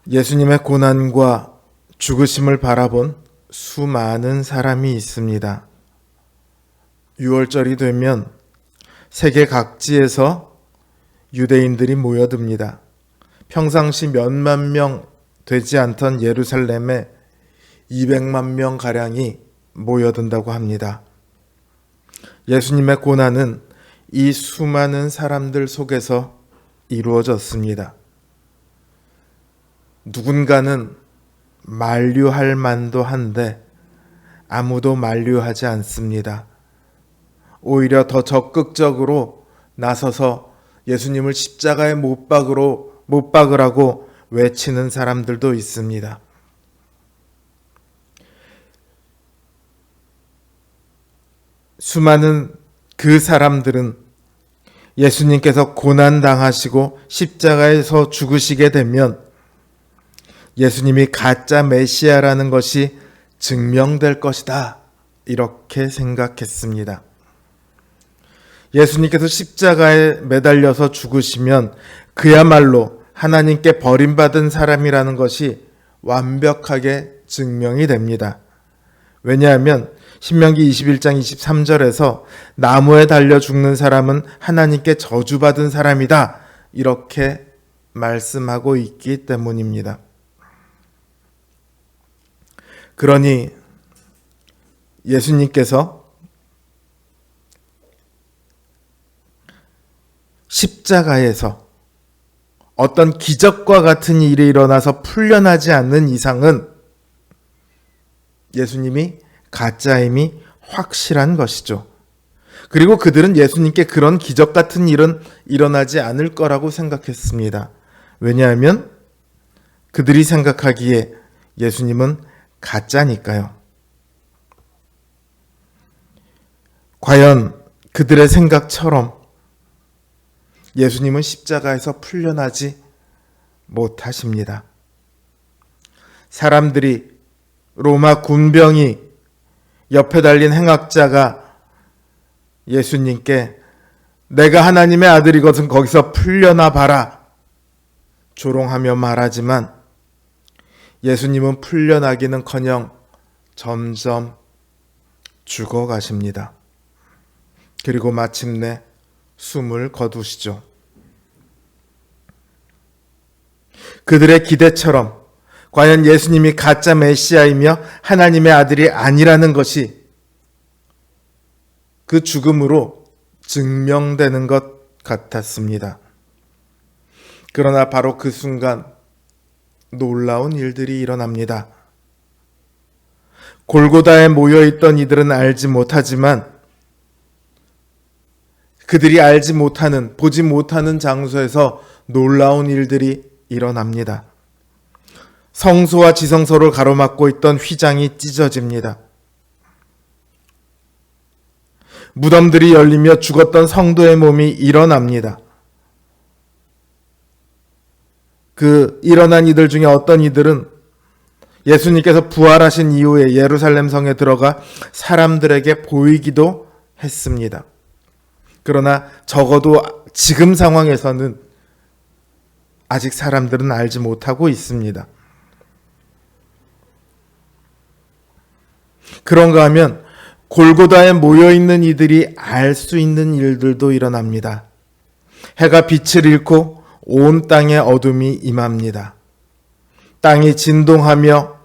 예수님의 고난과 죽으심을 바라본 수많은 사람이 있습니다. 6월절이 되면 세계 각지에서 유대인들이 모여듭니다. 평상시 몇만 명 되지 않던 예루살렘에 200만 명 가량이 모여든다고 합니다. 예수님의 고난은 이 수많은 사람들 속에서 이루어졌습니다. 누군가는 만류할 만도 한데 아무도 만류하지 않습니다. 오히려 더 적극적으로 나서서 예수님을 십자가에 못 박으라고 외치는 사람들도 있습니다. 수많은 그 사람들은 예수님께서 고난당하시고 십자가에서 죽으시게 되면 예수님이 가짜 메시아라는 것이 증명될 것이다, 이렇게 생각했습니다. 예수님께서 십자가에 매달려서 죽으시면 그야말로 하나님께 버림받은 사람이라는 것이 완벽하게 증명이 됩니다. 왜냐하면 신명기 21장 23절에서 나무에 달려 죽는 사람은 하나님께 저주받은 사람이다, 이렇게 말씀하고 있기 때문입니다. 그러니 예수님께서 십자가에서 어떤 기적과 같은 일이 일어나서 풀려나지 않는 이상은 예수님이 가짜임이 확실한 것이죠. 그리고 그들은 예수님께 그런 기적 같은 일은 일어나지 않을 거라고 생각했습니다. 왜냐하면 그들이 생각하기에 예수님은 가짜니까요. 과연 그들의 생각처럼 예수님은 십자가에서 풀려나지 못하십니다. 사람들이, 로마 군병이, 옆에 달린 행악자가 예수님께 내가 하나님의 아들이거든 거기서 풀려나 봐라 조롱하며 말하지만 예수님은 풀려나기는커녕 점점 죽어가십니다. 그리고 마침내 숨을 거두시죠. 그들의 기대처럼 과연 예수님이 가짜 메시아이며 하나님의 아들이 아니라는 것이 그 죽음으로 증명되는 것 같았습니다. 그러나 바로 그 순간 놀라운 일들이 일어납니다. 골고다에 모여있던 이들은 알지 못하지만 그들이 알지 못하는, 보지 못하는 장소에서 놀라운 일들이 일어납니다. 성소와 지성소를 가로막고 있던 휘장이 찢어집니다. 무덤들이 열리며 죽었던 성도의 몸이 일어납니다. 그 일어난 이들 중에 어떤 이들은 예수님께서 부활하신 이후에 예루살렘 성에 들어가 사람들에게 보이기도 했습니다. 그러나 적어도 지금 상황에서는 아직 사람들은 알지 못하고 있습니다. 그런가 하면 골고다에 모여있는 이들이 알 수 있는 일들도 일어납니다. 해가 빛을 잃고 온 땅에 어둠이 임합니다. 땅이 진동하며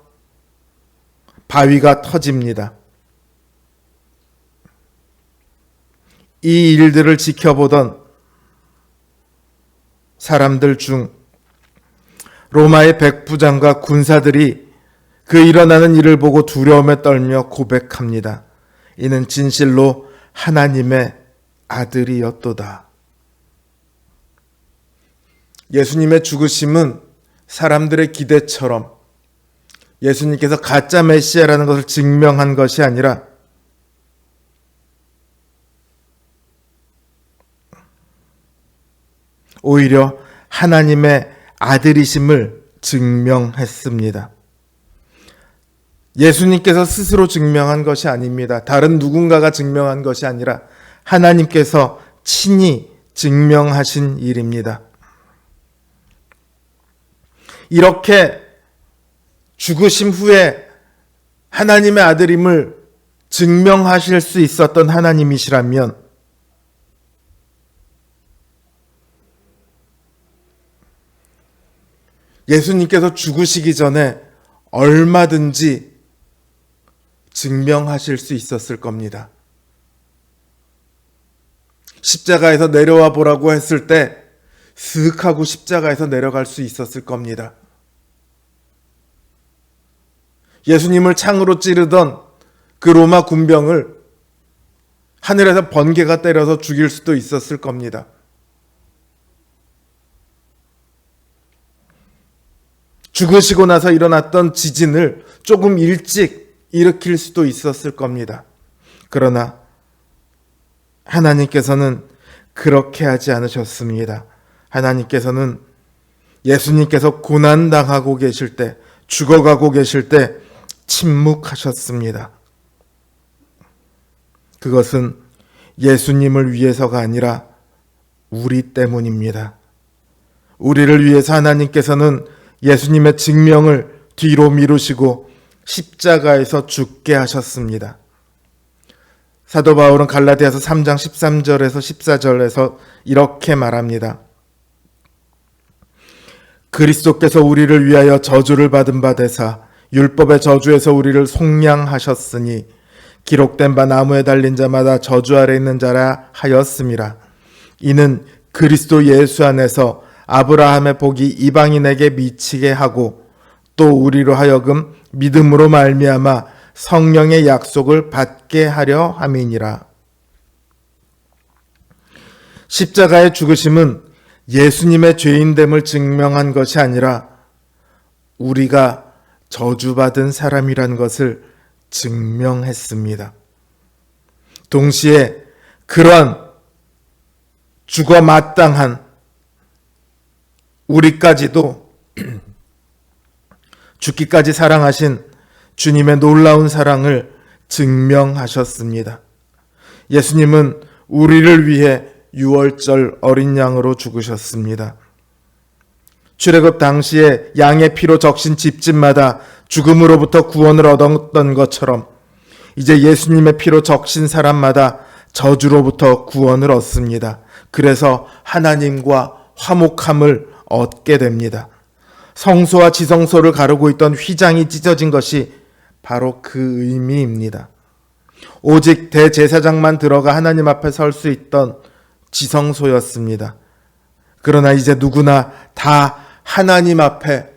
바위가 터집니다. 이 일들을 지켜보던 사람들 중 로마의 백부장과 군사들이 그 일어나는 일을 보고 두려움에 떨며 고백합니다. 이는 진실로 하나님의 아들이었도다. 예수님의 죽으심은 사람들의 기대처럼 예수님께서 가짜 메시아라는 것을 증명한 것이 아니라 오히려 하나님의 아들이심을 증명했습니다. 예수님께서 스스로 증명한 것이 아닙니다. 다른 누군가가 증명한 것이 아니라 하나님께서 친히 증명하신 일입니다. 이렇게 죽으심 후에 하나님의 아들임을 증명하실 수 있었던 하나님이시라면 예수님께서 죽으시기 전에 얼마든지 증명하실 수 있었을 겁니다. 십자가에서 내려와 보라고 했을 때 슥 하고 십자가에서 내려갈 수 있었을 겁니다. 예수님을 창으로 찌르던 그 로마 군병을 하늘에서 번개가 때려서 죽일 수도 있었을 겁니다. 죽으시고 나서 일어났던 지진을 조금 일찍 일으킬 수도 있었을 겁니다. 그러나 하나님께서는 그렇게 하지 않으셨습니다. 하나님께서는 예수님께서 고난당하고 계실 때, 죽어가고 계실 때 침묵하셨습니다. 그것은 예수님을 위해서가 아니라 우리 때문입니다. 우리를 위해서 하나님께서는 예수님의 증명을 뒤로 미루시고 십자가에서 죽게 하셨습니다. 사도 바울은 갈라디아서 3장 13절에서 14절에서 이렇게 말합니다. 그리스도께서 우리를 위하여 저주를 받은 바 되사 율법의 저주에서 우리를 속량하셨으니 기록된 바 나무에 달린 자마다 저주 아래 있는 자라 하였음이라. 이는 그리스도 예수 안에서 아브라함의 복이 이방인에게 미치게 하고 또 우리로 하여금 믿음으로 말미암아 성령의 약속을 받게 하려 함이니라. 십자가의 죽으심은 예수님의 죄인됨을 증명한 것이 아니라 우리가 저주받은 사람이란 것을 증명했습니다. 동시에 그런 죽어 마땅한 우리까지도 죽기까지 사랑하신 주님의 놀라운 사랑을 증명하셨습니다. 예수님은 우리를 위해 유월절 어린 양으로 죽으셨습니다. 출애굽 당시에 양의 피로 적신 집집마다 죽음으로부터 구원을 얻었던 것처럼 이제 예수님의 피로 적신 사람마다 저주로부터 구원을 얻습니다. 그래서 하나님과 화목함을 얻게 됩니다. 성소와 지성소를 가르고 있던 휘장이 찢어진 것이 바로 그 의미입니다. 오직 대제사장만 들어가 하나님 앞에 설 수 있던 지성소였습니다. 그러나 이제 누구나 다 하나님 앞에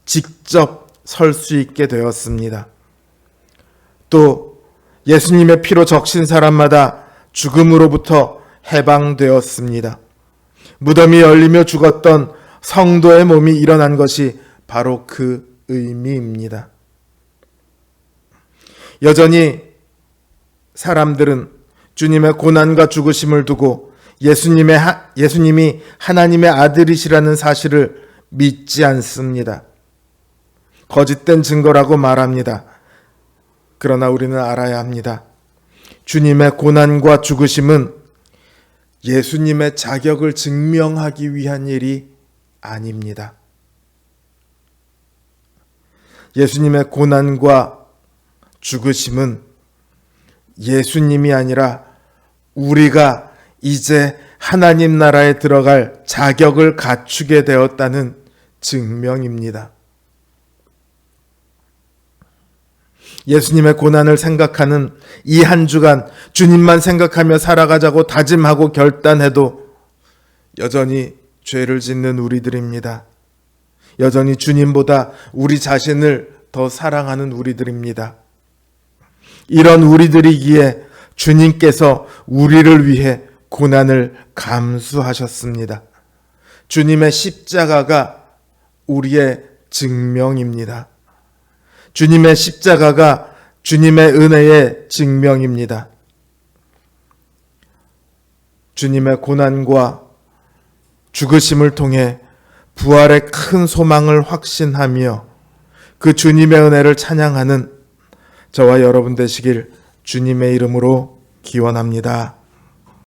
직접 설 수 있게 되었습니다. 또 예수님의 피로 적신 사람마다 죽음으로부터 해방되었습니다. 무덤이 열리며 죽었던 성도의 몸이 일어난 것이 바로 그 의미입니다. 여전히 사람들은 주님의 고난과 죽으심을 두고 예수님이 하나님의 아들이시라는 사실을 믿지 않습니다. 거짓된 증거라고 말합니다. 그러나 우리는 알아야 합니다. 주님의 고난과 죽으심은 예수님의 자격을 증명하기 위한 일이 아닙니다. 예수님의 고난과 죽으심은 예수님이 아니라 우리가 이제 하나님 나라에 들어갈 자격을 갖추게 되었다는 증명입니다. 예수님의 고난을 생각하는 이 한 주간 주님만 생각하며 살아가자고 다짐하고 결단해도 여전히 죄를 짓는 우리들입니다. 여전히 주님보다 우리 자신을 더 사랑하는 우리들입니다. 이런 우리들이기에 주님께서 우리를 위해 고난을 감수하셨습니다. 주님의 십자가가 우리의 증명입니다. 주님의 십자가가 주님의 은혜의 증명입니다. 주님의 고난과 죽으심을 통해 부활의 큰 소망을 확신하며 그 주님의 은혜를 찬양하는 저와 여러분 되시길 주님의 이름으로 기원합니다.